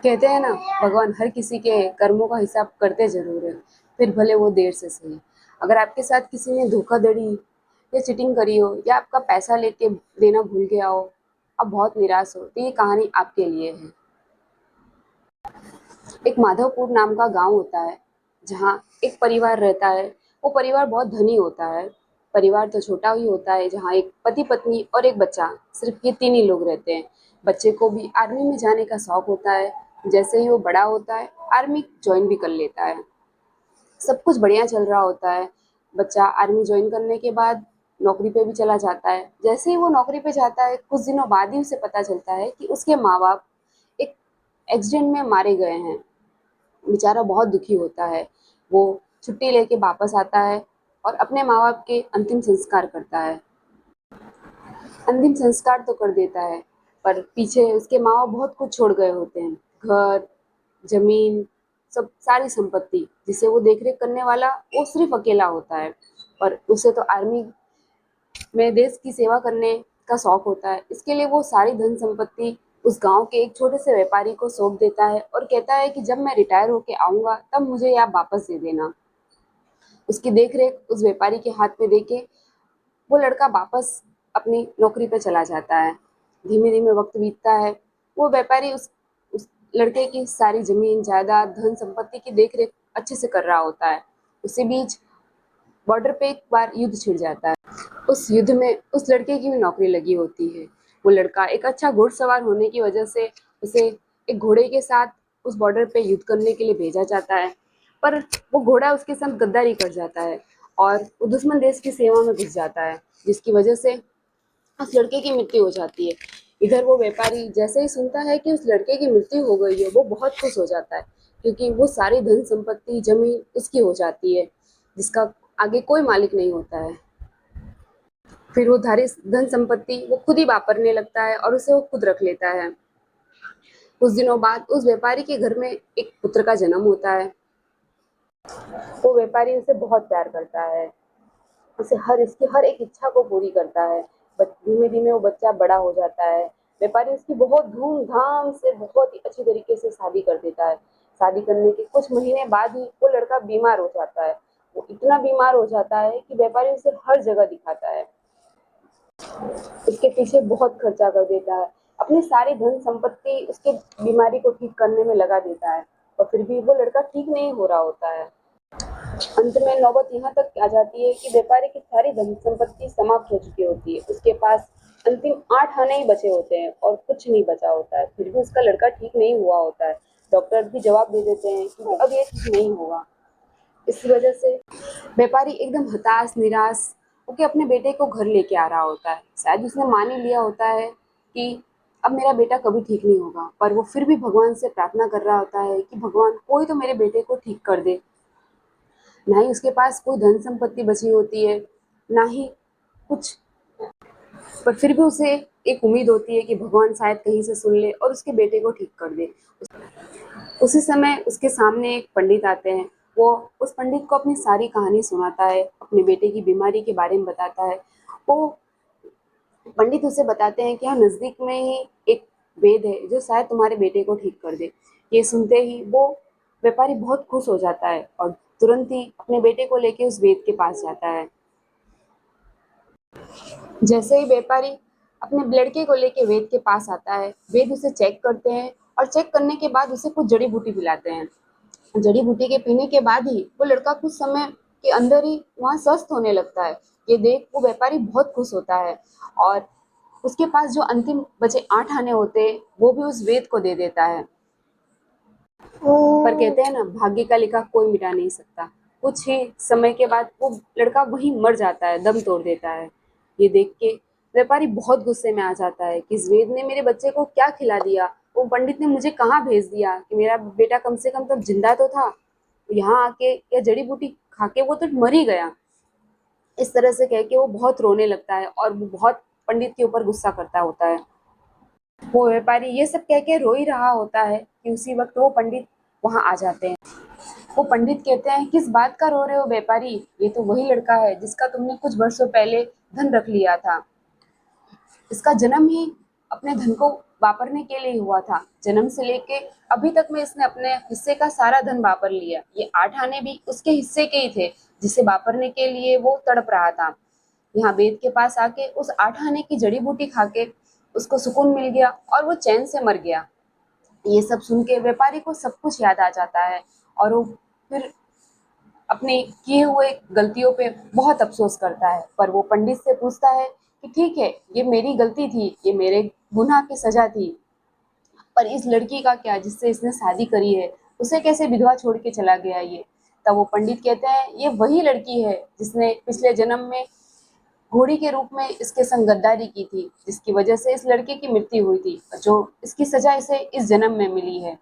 कहते हैं ना, भगवान हर किसी के कर्मों का हिसाब करते जरूर है, फिर भले वो देर से सही। अगर आपके साथ किसी ने धोखाधड़ी या चीटिंग करी हो या आपका पैसा लेके देना भूल गया हो, आप बहुत निराश हो, तो ये कहानी आपके लिए है। एक माधवपुर नाम का गांव होता है, जहाँ एक परिवार रहता है। वो परिवार बहुत धनी होता है। परिवार तो छोटा ही होता है, जहाँ एक पति पत्नी और एक बच्चा, सिर्फ ये तीन ही लोग रहते हैं। बच्चे को भी आर्मी में जाने का शौक होता है। जैसे ही वो बड़ा होता है, आर्मी ज्वाइन भी कर लेता है। सब कुछ बढ़िया चल रहा होता है। बच्चा आर्मी ज्वाइन करने के बाद नौकरी पे भी चला जाता है। जैसे ही वो नौकरी पे जाता है, कुछ दिनों बाद ही उसे पता चलता है कि उसके माँ बाप एक एक्सीडेंट में मारे गए हैं। बेचारा बहुत दुखी होता है। वो छुट्टी लेके वापस आता है और अपने माँ बाप के अंतिम संस्कार करता है। अंतिम संस्कार तो कर देता है, पर पीछे उसके माँ बाप बहुत कुछ छोड़ गए होते हैं। घर, जमीन, सब सारी संपत्ति, जिसे वो देख रेख करने वाला वो सिर्फ अकेला होता है। पर उसे तो आर्मी में देश की सेवा करने का शौक होता है। इसके लिए वो सारी धन संपत्ति उस गांव के एक छोटे से व्यापारी को सौंप देता है और कहता है कि जब मैं रिटायर होके आऊंगा तब मुझे ये आप वापस दे देना। उसकी देख रेख उस व्यापारी के हाथ में देके वो लड़का वापस अपनी नौकरी पे चला जाता है। धीमे धीमे वक्त बीतता है। वो व्यापारी उस लड़के की सारी जमीन जायदाद धन संपत्ति की देख रेख अच्छे से कर रहा होता है। उसी बीच बॉर्डर पे एक बार युद्ध छिड़ जाता है। उस युद्ध में उस लड़के की भी नौकरी लगी होती है। वो लड़का एक अच्छा घुड़सवार होने की वजह से उसे एक घोड़े के साथ उस बॉर्डर पे युद्ध करने के लिए भेजा जाता है। पर वो घोड़ा उसके साथ गद्दारी कर जाता है और वो दुश्मन देश की सेवा में घुस जाता है, जिसकी वजह से उस लड़के की मृत्यु हो जाती है। इधर वो व्यापारी जैसे ही सुनता है कि उस लड़के की मृत्यु हो गई है, वो बहुत खुश हो जाता है, क्योंकि वो सारी धन संपत्ति जमीन उसकी हो जाती है, जिसका आगे कोई मालिक नहीं होता है। फिर वो धारी धन संपत्ति वो खुद ही वापरने लगता है और उसे वो खुद रख लेता है। कुछ दिनों बाद उस व्यापारी के घर में एक पुत्र का जन्म होता है। वो व्यापारी उसे बहुत प्यार करता है, उसे इसकी हर एक इच्छा को पूरी करता है। धीमे धीमे वो बच्चा बड़ा हो जाता है। व्यापारी उसकी बहुत धूमधाम से बहुत ही अच्छी तरीके से शादी कर देता है। शादी करने के कुछ महीने बाद ही वो लड़का बीमार हो जाता है। वो इतना बीमार हो जाता है कि व्यापारी उसे हर जगह दिखाता है, उसके पीछे बहुत खर्चा कर देता है, अपनी सारी धन संपत्ति उसके बीमारी को ठीक करने में लगा देता है, और फिर भी वो लड़का ठीक नहीं हो रहा होता है। अंत में नौबत यहाँ तक आ जाती है कि व्यापारी की सारी धन संपत्ति समाप्त हो चुकी होती है। उसके पास अंतिम 8 आने ही बचे होते हैं और कुछ नहीं बचा होता है। फिर भी उसका लड़का ठीक नहीं हुआ होता है। डॉक्टर भी जवाब दे देते हैं कि अब ये ठीक नहीं होगा। इस वजह से व्यापारी एकदम हताश निराश होके अपने बेटे को घर लेके आ रहा होता है। शायद उसने मान ही लिया होता है कि अब मेरा बेटा कभी ठीक नहीं होगा, पर वो फिर भी भगवान से प्रार्थना कर रहा होता है कि भगवान कोई तो मेरे बेटे को ठीक कर दे। ना ही उसके पास कोई धन संपत्ति बची होती है, ना ही कुछ, पर फिर भी उसे एक उम्मीद होती है कि भगवान शायद कहीं से सुन ले और उसके बेटे को ठीक कर दे। उसी समय उसके सामने एक पंडित आते हैं। वो उस पंडित को अपनी सारी कहानी सुनाता है, अपने बेटे की बीमारी के बारे में बताता है। वो पंडित उसे बताते हैं कि हाँ, नजदीक में ही एक वेद है जो शायद तुम्हारे बेटे को ठीक कर दे। ये सुनते ही वो व्यापारी बहुत खुश हो जाता है और तुरंत ही अपने बेटे को लेके उस वेद के पास जाता है। जैसे ही व्यापारी अपने लड़के को लेके वेद के पास आता है, वेद उसे चेक करते हैं और चेक करने के बाद उसे कुछ जड़ी बूटी पिलाते हैं। जड़ी बूटी के पीने के बाद ही वो लड़का कुछ समय के अंदर ही वहाँ स्वस्थ होने लगता है। ये देख वो व्यापारी बहुत खुश होता है और उसके पास जो अंतिम बचे 8 आने होते हैं वो भी उस वेद को दे देता है। पर कहते हैं ना, भाग्य का लिखा कोई मिटा नहीं सकता। कुछ ही समय के बाद वो लड़का वहीं मर जाता है, दम तोड़ देता है। ये देख के व्यापारी बहुत गुस्से में आ जाता है कि इस वेद ने मेरे बच्चे को क्या खिला दिया, वो पंडित ने मुझे कहाँ भेज दिया कि मेरा बेटा कम से कम तब जिंदा तो था, यहाँ आके या जड़ी बूटी खा के वो तो मर ही गया। इस तरह से कह के वो बहुत रोने लगता है और वो बहुत पंडित के ऊपर गुस्सा करता होता है। वो व्यापारी ये सब कह के रो ही रहा होता है कि उसी वक्त वो पंडित वहां आ जाते हैं। वो पंडित कहते हैं, किस बात का रो रहे हो व्यापारी, ये तो वही लड़का है जिसका तुमने कुछ वर्षों पहले धन रख लिया था। इसका जन्म ही अपने धन को वापरने के लिए हुआ था। जन्म से लेके अभी तक में इसने अपने हिस्से का सारा धन वापर लिया। ये 8 आने भी उसके हिस्से के ही थे, जिसे वापरने के लिए वो तड़प रहा था। यहाँ वेद के पास आके उस 8 आने की जड़ी बूटी खा के उसको सुकून मिल गया और वो चैन से मर गया। ये सब सुन के व्यापारी को सब कुछ याद आ जाता है और वो फिर अपने किए हुए गलतियों पे बहुत अफसोस करता है। पर वो पंडित से पूछता है कि ठीक है, ये मेरी गलती थी, ये मेरे गुनाह की सजा थी, पर इस लड़की का क्या जिससे इसने शादी करी है, उसे कैसे विधवा छोड़ के चला गया ये। तब वो पंडित कहते हैं ये वही लड़की है जिसने पिछले जन्म में घोड़ी के रूप में इसके संग गद्दारी की थी, जिसकी वजह से इस लड़के की मृत्यु हुई थी, जो इसकी सजा इसे इस जन्म में मिली है।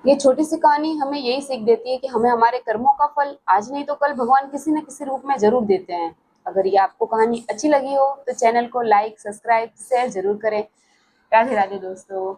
ये छोटी सी कहानी हमें यही सीख देती है कि हमें हमारे कर्मों का फल आज नहीं तो कल भगवान किसी न किसी रूप में जरूर देते हैं। अगर ये आपको कहानी अच्छी लगी हो तो चैनल को लाइक, सब्सक्राइब, शेयर जरूर करें। राधे राधे दोस्तों।